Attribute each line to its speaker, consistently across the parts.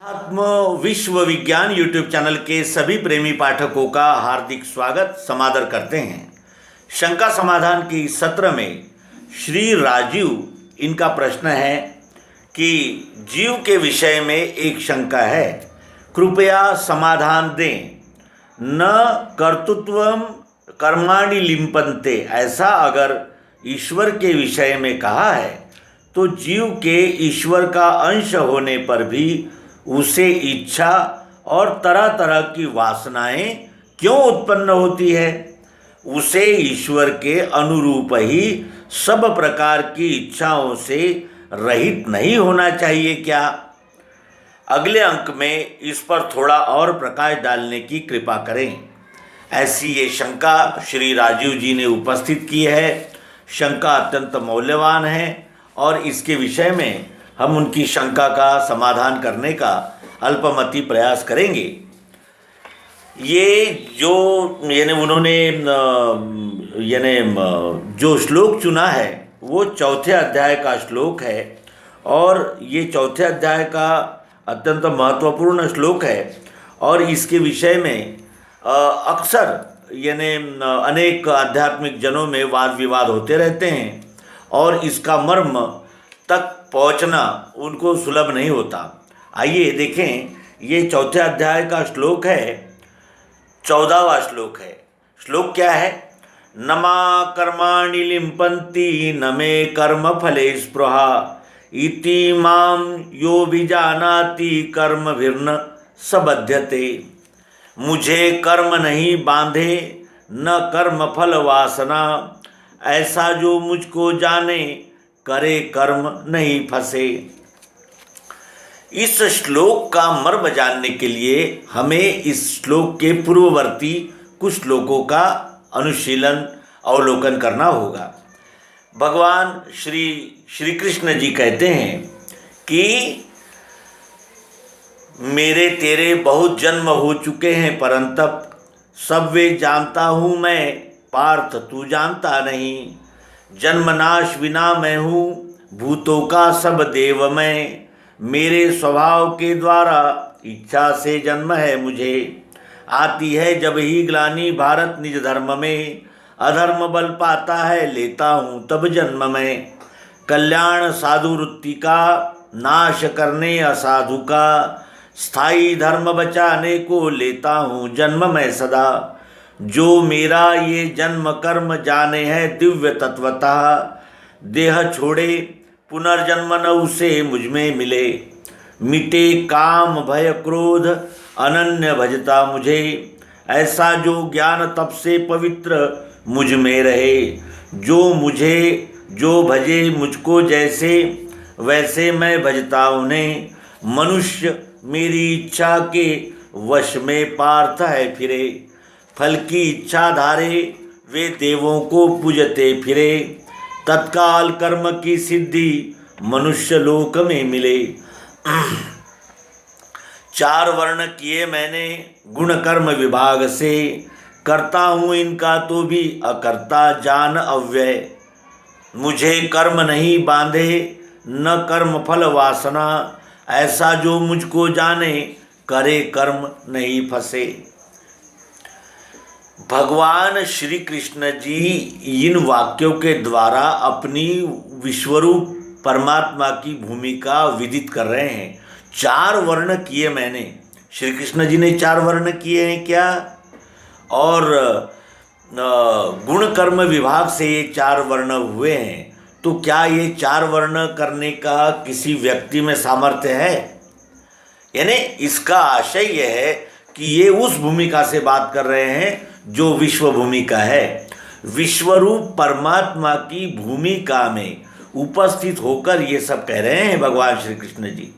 Speaker 1: आत्म विश्व विज्ञान यूट्यूब चैनल के सभी प्रेमी पाठकों का हार्दिक स्वागत समादर करते हैं। शंका समाधान की सत्र में श्री राजीव इनका प्रश्न है कि जीव के विषय में एक शंका है, कृपया समाधान दें। न कर्तृत्वम कर्माणि लिम्पन्ते, ऐसा अगर ईश्वर के विषय में कहा है तो जीव के ईश्वर का अंश होने पर भी उसे इच्छा और तरह तरह की वासनाएं क्यों उत्पन्न होती है? उसे ईश्वर के अनुरूप ही सब प्रकार की इच्छाओं से रहित नहीं होना चाहिए क्या? अगले अंक में इस पर थोड़ा और प्रकाश डालने की कृपा करें। ऐसी ये शंका श्री राजीव जी ने उपस्थित की है। शंका अत्यंत मौल्यवान है और इसके विषय में हम उनकी शंका का समाधान करने का अल्पमति प्रयास करेंगे। ये जो उन्होंने जो श्लोक चुना है वो चौथे अध्याय का श्लोक है और ये चौथे अध्याय का अत्यंत महत्वपूर्ण श्लोक है और इसके विषय में अक्सर अनेक आध्यात्मिक जनों में वाद विवाद होते रहते हैं और इसका मर्म तक पहुंचना उनको सुलभ नहीं होता। आइए देखें, ये चौथे अध्याय का श्लोक है, 14वां श्लोक है। श्लोक क्या है? नमा कर्माणि लिम्पन्ति न मे कर्म फले स्पृहा इति माम यो विजानाति कर्मभिर्न सबध्यते। मुझे कर्म नहीं बांधे न कर्म फल वासना, ऐसा जो मुझको जाने करे कर्म नहीं फंसे। इस श्लोक का मर्म जानने के लिए हमें इस श्लोक के पूर्ववर्ती कुछ श्लोकों का अनुशीलन अवलोकन करना होगा। भगवान श्री कृष्ण जी कहते हैं कि मेरे तेरे बहुत जन्म हो चुके हैं परंतप, सब वे जानता हूँ मैं, पार्थ तू जानता नहीं। जन्म नाश विना मैं हूँ, भूतों का सब देव मैं, मेरे स्वभाव के द्वारा इच्छा से जन्म है मुझे। आती है जब ही ग्लानि भारत निज धर्म में, अधर्म बल पाता है लेता हूँ तब जन्म में। कल्याण साधु वृत्ति का नाश करने असाधु का, स्थायी धर्म बचाने को लेता हूँ जन्म मैं सदा। जो मेरा ये जन्म कर्म जाने है दिव्य तत्वतः, देह छोड़े पुनर्जन्म न उसे मुझ में मिले। मिटे काम भय क्रोध अनन्य भजता मुझे, ऐसा जो ज्ञान तप से पवित्र मुझ में रहे। जो भजे मुझको जैसे, वैसे मैं भजता उन्हें। मनुष्य मेरी इच्छा के वश में पार्थ है फिरे, फल की इच्छा धारे वे देवों को पूजते फिरे। तत्काल कर्म की सिद्धि मनुष्य लोक में मिले। 4 वर्ण किए मैंने गुण कर्म विभाग से, करता हूँ इनका तो भी अकर्ता जान अव्यय। मुझे कर्म नहीं बांधे न कर्म फल वासना, ऐसा जो मुझको जाने करे कर्म नहीं फंसे। भगवान श्री कृष्ण जी इन वाक्यों के द्वारा अपनी विश्वरूप परमात्मा की भूमिका विदित कर रहे हैं। 4 वर्ण किए मैंने, श्री कृष्ण जी ने 4 वर्ण किए हैं क्या? और गुण कर्म विभाग से ये 4 वर्ण हुए हैं, तो क्या ये 4 वर्ण करने का किसी व्यक्ति में सामर्थ्य है? यानी इसका आशय यह है कि ये उस भूमिका से बात कर रहे हैं जो विश्व भूमिका है। विश्वरूप परमात्मा की भूमिका में उपस्थित होकर ये सब कह रहे हैं भगवान श्री कृष्ण जी।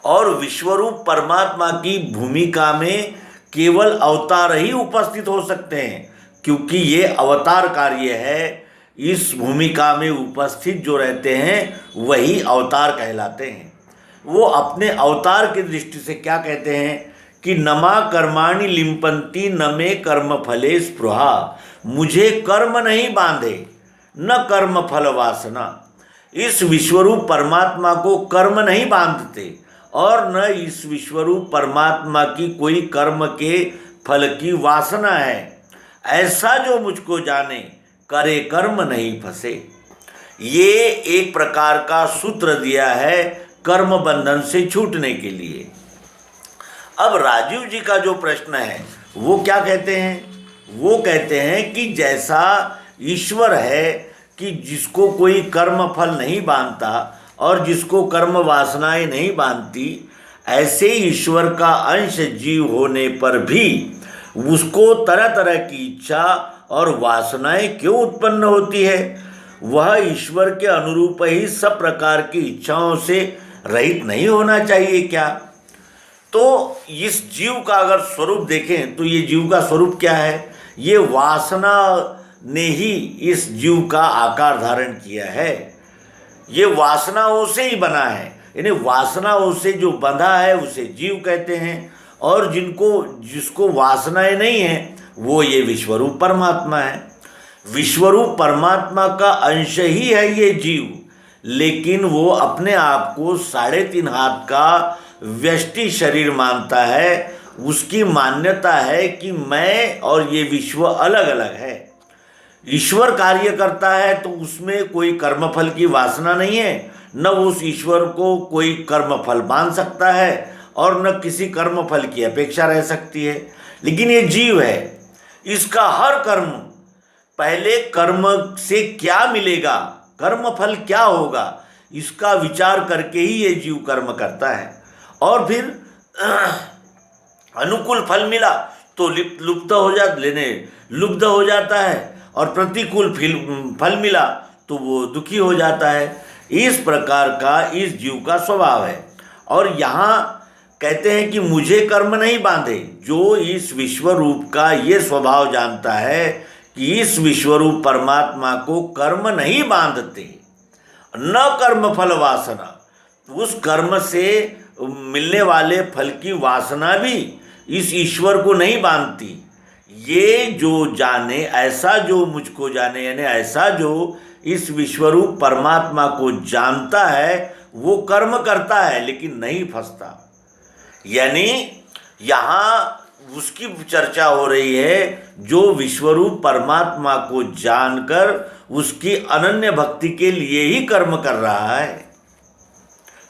Speaker 1: और विश्वरूप परमात्मा की भूमिका में केवल अवतार ही उपस्थित हो सकते हैं, क्योंकि ये अवतार कार्य है। इस भूमिका में उपस्थित जो रहते हैं वही अवतार कहलाते हैं। वो अपने अवतार की दृष्टि से क्या कहते हैं कि नमा कर्माणि लिम्पन्ति न मे कर्म फले स्पृहा, मुझे कर्म नहीं बांधे न कर्म फल वासना। इस विश्वरूप परमात्मा को कर्म नहीं बांधते और न इस विश्वरूप परमात्मा की कोई कर्म के फल की वासना है। ऐसा जो मुझको जाने, करे कर्म नहीं फंसे। ये एक प्रकार का सूत्र दिया है कर्म बंधन से छूटने के लिए। अब राजीव जी का जो प्रश्न है वो क्या कहते हैं? वो कहते हैं कि जैसा ईश्वर है कि जिसको कोई कर्म फल नहीं बांधता और जिसको कर्म वासनाएं नहीं बांधती, ऐसे ईश्वर का अंश जीव होने पर भी उसको तरह तरह की इच्छा और वासनाएं क्यों उत्पन्न होती है? वह ईश्वर के अनुरूप ही सब प्रकार की इच्छाओं से रहित नहीं होना चाहिए क्या? तो इस जीव का अगर स्वरूप देखें तो ये जीव का स्वरूप क्या है? ये वासना ने ही इस जीव का आकार धारण किया है। ये वासनाओं से ही बना है, यानी वासनाओं से जो बंधा है उसे जीव कहते हैं, और जिसको वासनाएं नहीं है वो ये विश्वरूप परमात्मा है। विश्वरूप परमात्मा का अंश ही है ये जीव, लेकिन वो अपने आप को 3.5 हाथ का व्यष्टि शरीर मानता है। उसकी मान्यता है कि मैं और ये विश्व अलग अलग है। ईश्वर कार्य करता है तो उसमें कोई कर्मफल की वासना नहीं है, न उस ईश्वर को कोई कर्मफल बांध सकता है और न किसी कर्मफल की अपेक्षा रह सकती है। लेकिन ये जीव है, इसका हर कर्म पहले कर्म से क्या मिलेगा, कर्मफल क्या होगा, इसका विचार करके ही ये जीव कर्म करता है। और फिर अनुकूल फल मिला तो लुप्त हो जाता है, और प्रतिकूल फल मिला तो वो दुखी हो जाता है। इस प्रकार का इस जीव का स्वभाव है। और यहाँ कहते हैं कि मुझे कर्म नहीं बांधे। जो इस विश्वरूप का ये स्वभाव जानता है कि इस विश्वरूप परमात्मा को कर्म नहीं बांधते, न कर्म फल वासना, उस कर्म से मिलने वाले फल की वासना भी इस ईश्वर को नहीं बांधती। ये जो जाने, ऐसा जो मुझको जाने, यानी ऐसा जो इस विश्वरूप परमात्मा को जानता है वो कर्म करता है लेकिन नहीं फंसता। यानी यहाँ उसकी चर्चा हो रही है जो विश्वरूप परमात्मा को जानकर उसकी अनन्य भक्ति के लिए ही कर्म कर रहा है।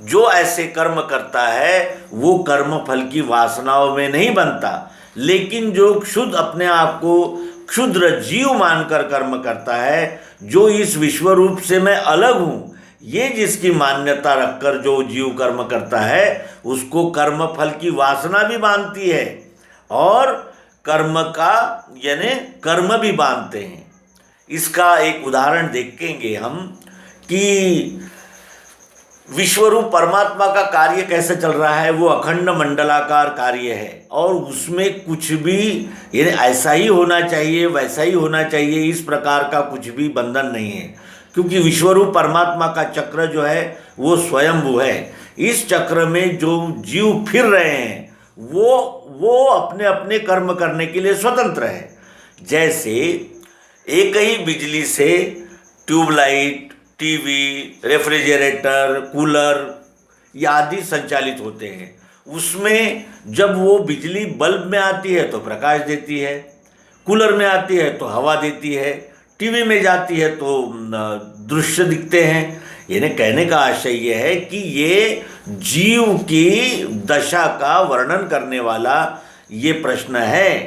Speaker 1: जो ऐसे कर्म करता है वो कर्म फल की वासनाओं में नहीं बनता, लेकिन जो क्षुद्र अपने आप को क्षुद्र जीव मानकर कर्म करता है, जो इस विश्वरूप से मैं अलग हूँ, ये जिसकी मान्यता रखकर जो जीव कर्म करता है उसको कर्म फल की वासना भी बांधती है और कर्म का यानी कर्म भी बांधते हैं। इसका एक उदाहरण देखेंगे हम कि विश्वरूप परमात्मा का कार्य कैसे चल रहा है। वो अखंड मंडलाकार कार्य है और उसमें कुछ भी यानी ऐसा ही होना चाहिए वैसा ही होना चाहिए, इस प्रकार का कुछ भी बंधन नहीं है, क्योंकि विश्वरूप परमात्मा का चक्र जो है वो स्वयंभू है। इस चक्र में जो जीव फिर रहे हैं वो अपने अपने कर्म करने के लिए स्वतंत्र है। जैसे एक ही बिजली से ट्यूबलाइट, टीवी, रेफ्रिजरेटर, कूलर आदि संचालित होते हैं। उसमें जब वो बिजली बल्ब में आती है तो प्रकाश देती है, कूलर में आती है तो हवा देती है, टीवी में जाती है तो दृश्य दिखते हैं। यानी कहने का आशय यह है कि ये जीव की दशा का वर्णन करने वाला ये प्रश्न है।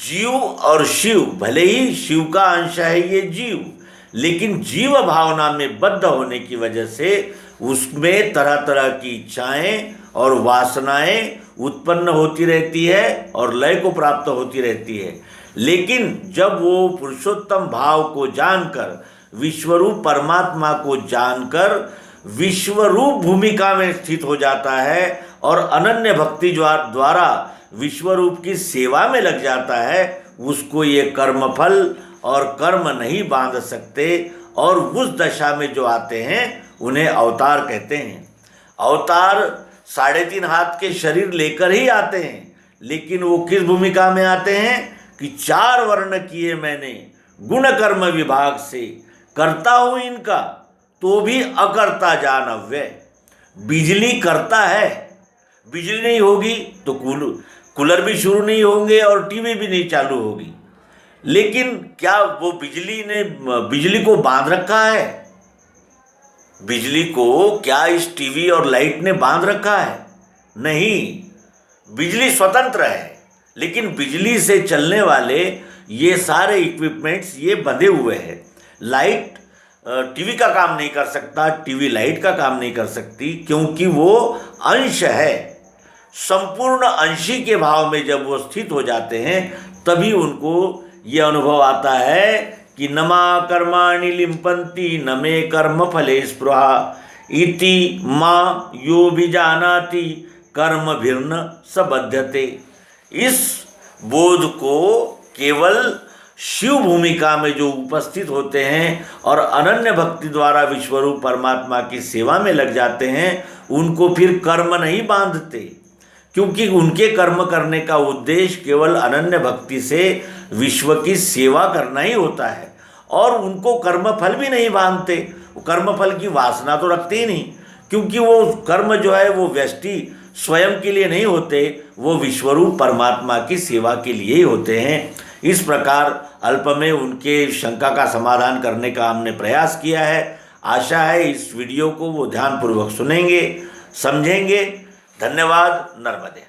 Speaker 1: जीव और शिव, भले ही शिव का अंश है ये जीव, लेकिन जीव भावना में बद्ध होने की वजह से उसमें तरह तरह की इच्छाएं और वासनाएं उत्पन्न होती रहती है और लय को प्राप्त होती रहती है। लेकिन जब वो पुरुषोत्तम भाव को जानकर, विश्वरूप परमात्मा को जानकर विश्वरूप भूमिका में स्थित हो जाता है और अनन्य भक्ति द्वारा विश्वरूप की सेवा में लग जाता है, उसको ये कर्मफल और कर्म नहीं बांध सकते। और उस दशा में जो आते हैं उन्हें अवतार कहते हैं। अवतार 3.5 हाथ के शरीर लेकर ही आते हैं, लेकिन वो किस भूमिका में आते हैं कि 4 वर्ण किए मैंने गुण कर्म विभाग से, करता हूँ इनका तो भी अकर्ता जानव्य। बिजली करता है बिजली नहीं होगी तो कूलर भी शुरू नहीं होंगे और टीवी भी नहीं चालू होगी। लेकिन क्या वो बिजली को बांध रखा है? बिजली को क्या इस टीवी और लाइट ने बांध रखा है? नहीं, बिजली स्वतंत्र है, लेकिन बिजली से चलने वाले ये सारे इक्विपमेंट्स ये बंधे हुए हैं। लाइट टीवी का काम नहीं कर सकता, टीवी लाइट का काम नहीं कर सकती, क्योंकि वो अंश है। संपूर्ण अंशी के भाव में जब वो स्थित हो जाते हैं तभी उनको ये अनुभव आता है कि न मा कर्माणि लिम्पन्ति न मे कर्म फले स्पृहा इति मां यो भिजानाति कर्म भिर्न सबध्यते। इस बोध को केवल शिव भूमिका में जो उपस्थित होते हैं और अनन्य भक्ति द्वारा विश्वरूप परमात्मा की सेवा में लग जाते हैं, उनको फिर कर्म नहीं बांधते, क्योंकि उनके कर्म करने का उद्देश्य केवल अनन्य भक्ति से विश्व की सेवा करना ही होता है। और उनको कर्मफल भी नहीं बांधते, कर्मफल की वासना तो रखते ही नहीं, क्योंकि वो कर्म जो है वो व्यष्टि स्वयं के लिए नहीं होते, वो विश्वरूप परमात्मा की सेवा के लिए ही होते हैं। इस प्रकार अल्प में उनके शंका का समाधान करने का हमने प्रयास किया है। आशा है इस वीडियो को वो ध्यानपूर्वक सुनेंगे, समझेंगे। धन्यवाद। नर्मदे।